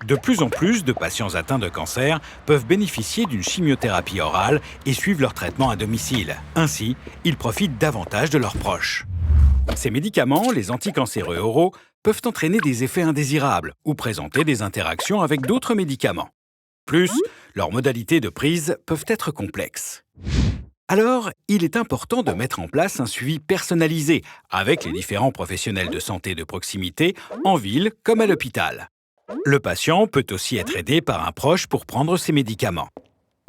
De plus en plus de patients atteints de cancer peuvent bénéficier d'une chimiothérapie orale et suivent leur traitement à domicile. Ainsi, ils profitent davantage de leurs proches. Ces médicaments, les anticancéreux oraux, peuvent entraîner des effets indésirables ou présenter des interactions avec d'autres médicaments. Plus, leurs modalités de prise peuvent être complexes. Alors, il est important de mettre en place un suivi personnalisé avec les différents professionnels de santé de proximité, en ville comme à l'hôpital. Le patient peut aussi être aidé par un proche pour prendre ses médicaments.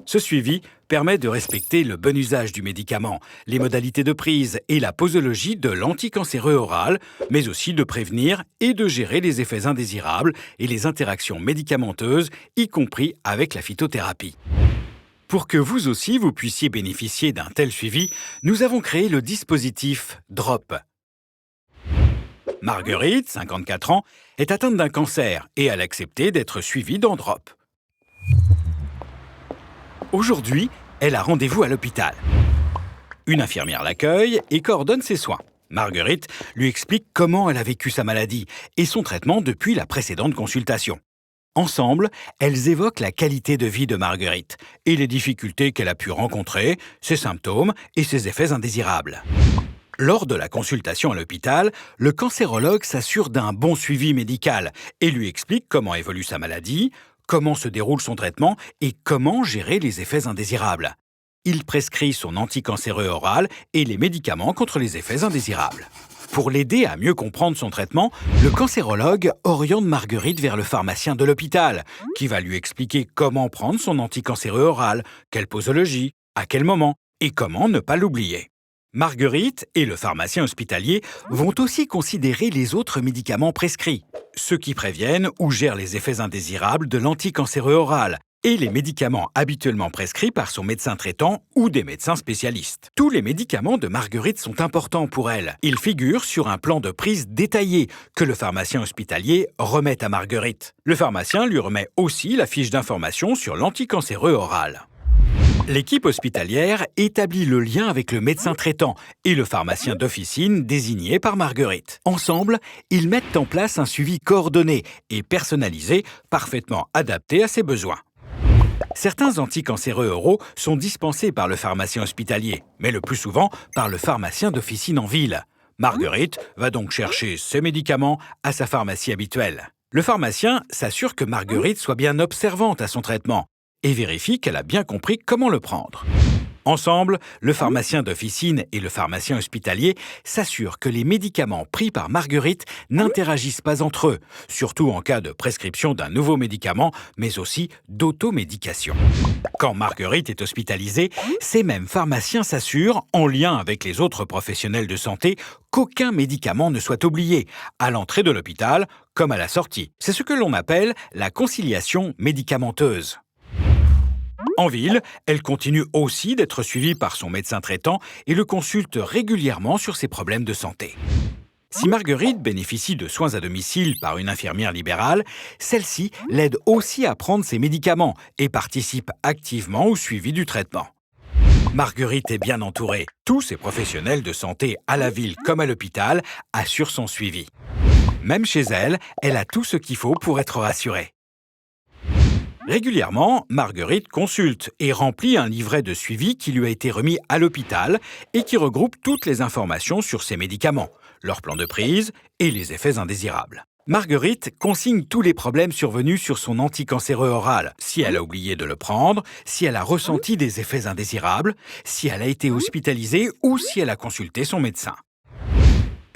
Ce suivi permet de respecter le bon usage du médicament, les modalités de prise et la posologie de l'anticancéreux oral, mais aussi de prévenir et de gérer les effets indésirables et les interactions médicamenteuses, y compris avec la phytothérapie. Pour que vous aussi vous puissiez bénéficier d'un tel suivi, nous avons créé le dispositif DROP. Marguerite, 54 ans, est atteinte d'un cancer et elle a accepté d'être suivie dans DROP. Aujourd'hui, elle a rendez-vous à l'hôpital. Une infirmière l'accueille et coordonne ses soins. Marguerite lui explique comment elle a vécu sa maladie et son traitement depuis la précédente consultation. Ensemble, elles évoquent la qualité de vie de Marguerite et les difficultés qu'elle a pu rencontrer, ses symptômes et ses effets indésirables. Lors de la consultation à l'hôpital, le cancérologue s'assure d'un bon suivi médical et lui explique comment évolue sa maladie, comment se déroule son traitement et comment gérer les effets indésirables. Il prescrit son anticancéreux oral et les médicaments contre les effets indésirables. Pour l'aider à mieux comprendre son traitement, le cancérologue oriente Marguerite vers le pharmacien de l'hôpital, qui va lui expliquer comment prendre son anticancéreux oral, quelle posologie, à quel moment et comment ne pas l'oublier. Marguerite et le pharmacien hospitalier vont aussi considérer les autres médicaments prescrits, ceux qui préviennent ou gèrent les effets indésirables de l'anticancéreux oral, et les médicaments habituellement prescrits par son médecin traitant ou des médecins spécialistes. Tous les médicaments de Marguerite sont importants pour elle. Ils figurent sur un plan de prise détaillé que le pharmacien hospitalier remet à Marguerite. Le pharmacien lui remet aussi la fiche d'information sur l'anticancéreux oral. L'équipe hospitalière établit le lien avec le médecin traitant et le pharmacien d'officine désigné par Marguerite. Ensemble, ils mettent en place un suivi coordonné et personnalisé, parfaitement adapté à ses besoins. Certains anticancéreux oraux sont dispensés par le pharmacien hospitalier, mais le plus souvent par le pharmacien d'officine en ville. Marguerite va donc chercher ses médicaments à sa pharmacie habituelle. Le pharmacien s'assure que Marguerite soit bien observante à son traitement et vérifie qu'elle a bien compris comment le prendre. Ensemble, le pharmacien d'officine et le pharmacien hospitalier s'assurent que les médicaments pris par Marguerite n'interagissent pas entre eux, surtout en cas de prescription d'un nouveau médicament, mais aussi d'automédication. Quand Marguerite est hospitalisée, ces mêmes pharmaciens s'assurent, en lien avec les autres professionnels de santé, qu'aucun médicament ne soit oublié, à l'entrée de l'hôpital comme à la sortie. C'est ce que l'on appelle la conciliation médicamenteuse. En ville, elle continue aussi d'être suivie par son médecin traitant et le consulte régulièrement sur ses problèmes de santé. Si Marguerite bénéficie de soins à domicile par une infirmière libérale, celle-ci l'aide aussi à prendre ses médicaments et participe activement au suivi du traitement. Marguerite est bien entourée. Tous ses professionnels de santé à la ville comme à l'hôpital assurent son suivi. Même chez elle, elle a tout ce qu'il faut pour être rassurée. Régulièrement, Marguerite consulte et remplit un livret de suivi qui lui a été remis à l'hôpital et qui regroupe toutes les informations sur ses médicaments, leur plan de prise et les effets indésirables. Marguerite consigne tous les problèmes survenus sur son anticancéreux oral, si elle a oublié de le prendre, si elle a ressenti des effets indésirables, si elle a été hospitalisée ou si elle a consulté son médecin.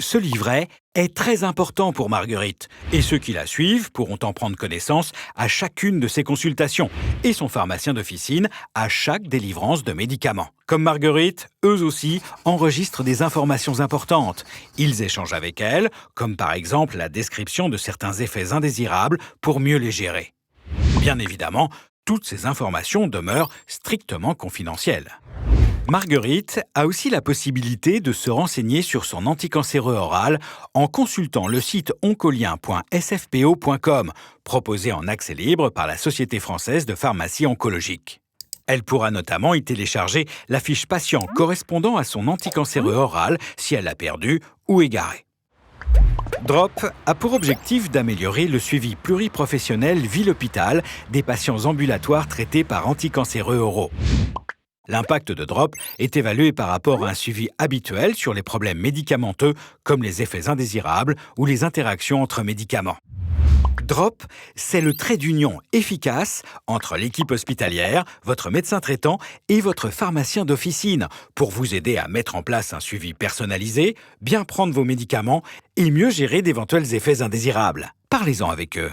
Ce livret est très important pour Marguerite et ceux qui la suivent pourront en prendre connaissance à chacune de ses consultations et son pharmacien d'officine à chaque délivrance de médicaments. Comme Marguerite, eux aussi enregistrent des informations importantes. Ils échangent avec elle, comme par exemple la description de certains effets indésirables pour mieux les gérer. Bien évidemment, toutes ces informations demeurent strictement confidentielles. Marguerite a aussi la possibilité de se renseigner sur son anticancéreux oral en consultant le site oncolien.sfpo.com, proposé en accès libre par la Société française de pharmacie oncologique. Elle pourra notamment y télécharger la fiche patient correspondant à son anticancéreux oral si elle l'a perdu ou égaré. Drop a pour objectif d'améliorer le suivi pluriprofessionnel ville-hôpital des patients ambulatoires traités par anticancéreux oraux. L'impact de Drop est évalué par rapport à un suivi habituel sur les problèmes médicamenteux comme les effets indésirables ou les interactions entre médicaments. Drop, c'est le trait d'union efficace entre l'équipe hospitalière, votre médecin traitant et votre pharmacien d'officine pour vous aider à mettre en place un suivi personnalisé, bien prendre vos médicaments et mieux gérer d'éventuels effets indésirables. Parlez-en avec eux.